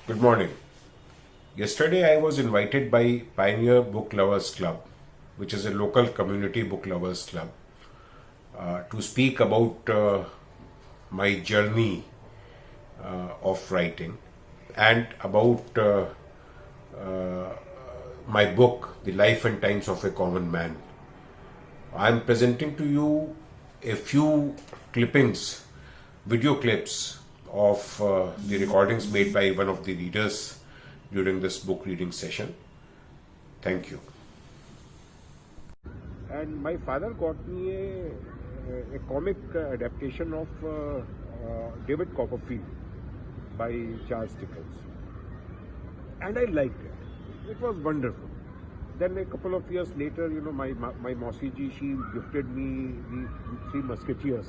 Good morning. Yesterday, I was invited by Pioneer Book Lovers Club, which is a local community book lovers club, to speak about my journey of writing and about my book, The Life and Times of a Common Man. I am presenting to you a few clippings, video clips of the recordings made by one of the readers during this book reading session. Thank you. And my father got me a comic adaptation of David Copperfield by Charles Dickens, and I liked it. It was wonderful. Then a couple of years later, my Mausi ji, she gifted me the Three Musketeers.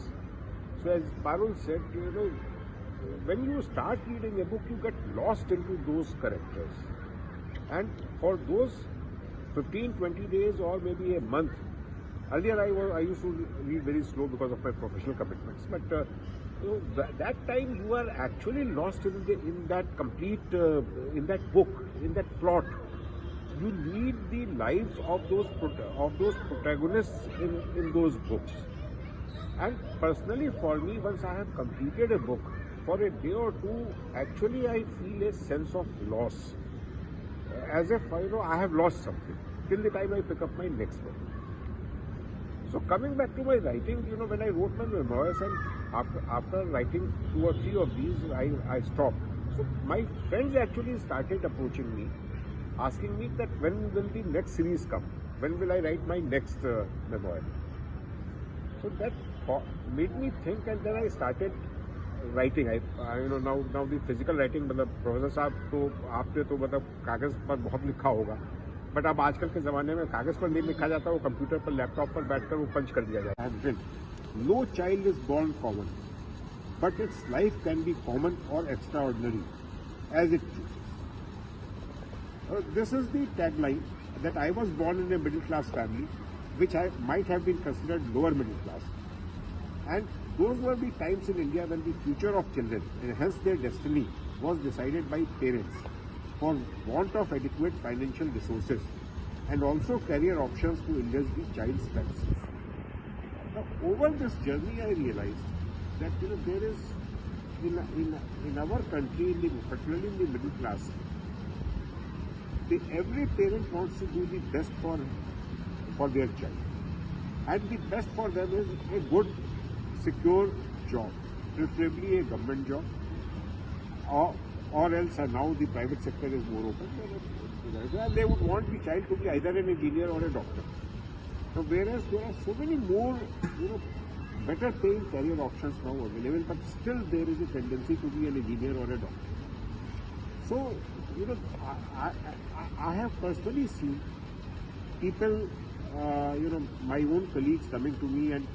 So as Parul said, when you start reading a book, you get lost into those characters, and for those 15-20 days or maybe a month. Earlier, I used to read very slow because of my professional commitments. But that time you are actually lost in that complete in that book, in that plot. You lead the lives of those protagonists in those books. And personally, for me, once I have completed a book, for a day or two, actually I feel a sense of loss, as if I have lost something till the time I pick up my next book. So coming back to my writing, when I wrote my memoirs, and after writing 2 or 3 of these, I stopped. So my friends actually started approaching me, asking me that when will the next series come? When will I write my next memoir? So that made me think, and then I started writing. Now the physical writing, मतलब professor साहब तो आपने तो मतलब कागज़ पर बहुत लिखा होगा, बट अब आजकल के ज़माने में कागज़ पर नहीं लिखा जाता, वो कंप्यूटर पर लैपटॉप पर बैठकर वो पंच कर दिया जाता है. No child is born common, but its life can be common or extraordinary as it chooses. This is the tagline that I was born in a middle class family, which I might have been considered lower middle class. And those were the times in India when the future of children, and hence their destiny, was decided by parents for want of adequate financial resources and also career options to indulge the child's fancies. Now, over this journey, I realized that there is in our country, particularly in the middle class, every parent wants to do the best for their child, and the best for them is a good, secure job, preferably a government job, or else now the private sector is more open. And they would want the child to be either an engineer or a doctor. So whereas there are so many more, better paying career options now available, but still there is a tendency to be an engineer or a doctor. So, I have personally seen people, my own colleagues coming to me and,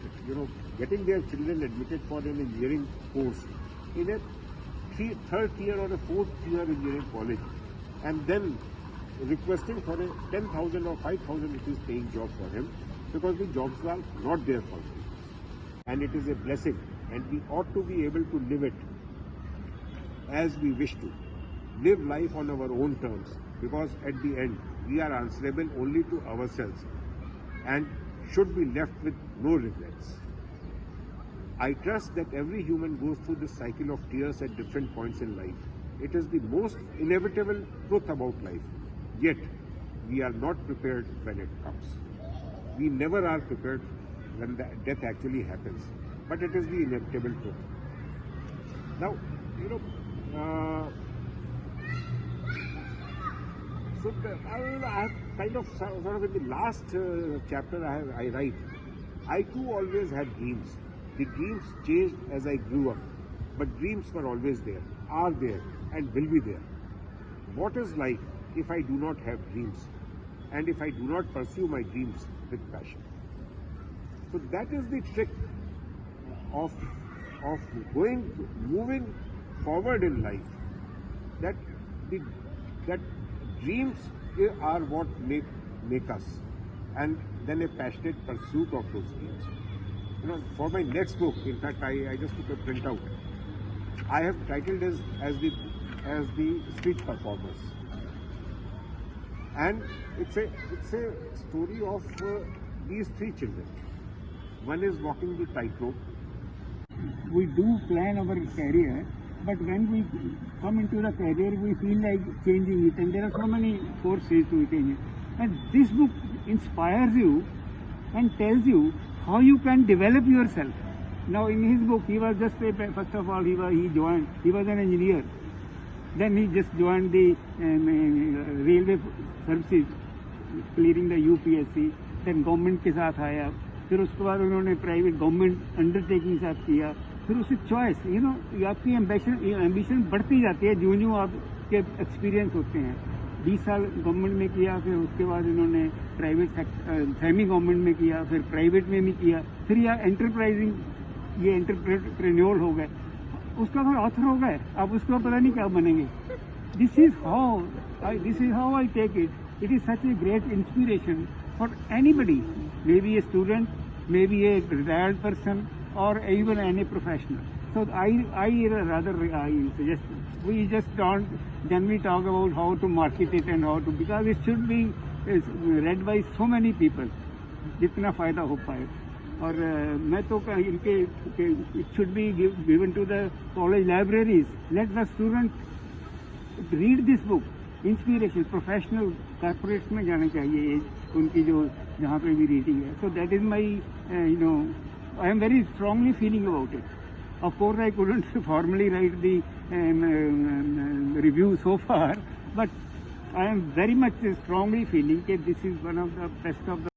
getting their children admitted for an engineering course in a third tier or a fourth tier engineering college, and then requesting for a 10,000 or 5,000 rupees paying job for him, because the jobs are not there for him. And it is a blessing, and we ought to be able to live it as we wish to. Live life on our own terms, because at the end we are answerable only to ourselves and should be left with no regrets. I trust that every human goes through this cycle of tears at different points in life. It is the most inevitable truth about life. Yet, we are not prepared when it comes. We never are prepared when the death actually happens. But it is the inevitable truth. Now, so I have kind of sort of in the last chapter I write, I too always had dreams. The dreams changed as I grew up, but dreams were always there, are there, and will be there. What is life if I do not have dreams, and if I do not pursue my dreams with passion? So that is the trick of moving forward in life. That dreams are what make us, and then a passionate pursuit of those dreams. For my next book, in fact, I just took a printout. I have titled as the as the street performers. And it's a story of these three children. One is walking the tightrope. We do plan our career, but when we come into the career, we feel like changing it, and there are so many forces to change it. And this book inspires you and tells you how you can develop yourself. Now, in his book, he was just first of all, he was an engineer. Then he just joined the railway services, clearing the UPSC. Then government के साथ आया, फिर उसके बाद उन्होंने private government undertaking साथ किया, फिर उससे चॉइस आपकी एम्बिशन बढ़ती जाती है जो आपके एक्सपीरियंस होते हैं. 20 साल गवर्नमेंट में किया, फिर उसके बाद इन्होंने प्राइवेट सेमी गवर्नमेंट में किया, फिर प्राइवेट में भी किया, फिर यह एंटरप्राइजिंग ये एंटरप्रेन्योर हो गए, उसका फिर ऑथर हो गए. अब उसको पता नहीं क्या बनेंगे. This is how I take it. It is such a great inspiration for anybody, maybe a student, maybe a retired person, or even any professional. So I suggest we just don't generally talk about how to market it and how to, because it should be read by so many people, जितना फायदा हो पाए. और मैं तो इनके it should be given to the college libraries. Let the student read this book. Inspiration professional corporates में जाना चाहिए उनकी जो जहाँ पे भी रीडिंग है. So that is my I am very strongly feeling about it. Of course I couldn't formally write the review so far, but I am very much strongly feeling कि this is one of the best of the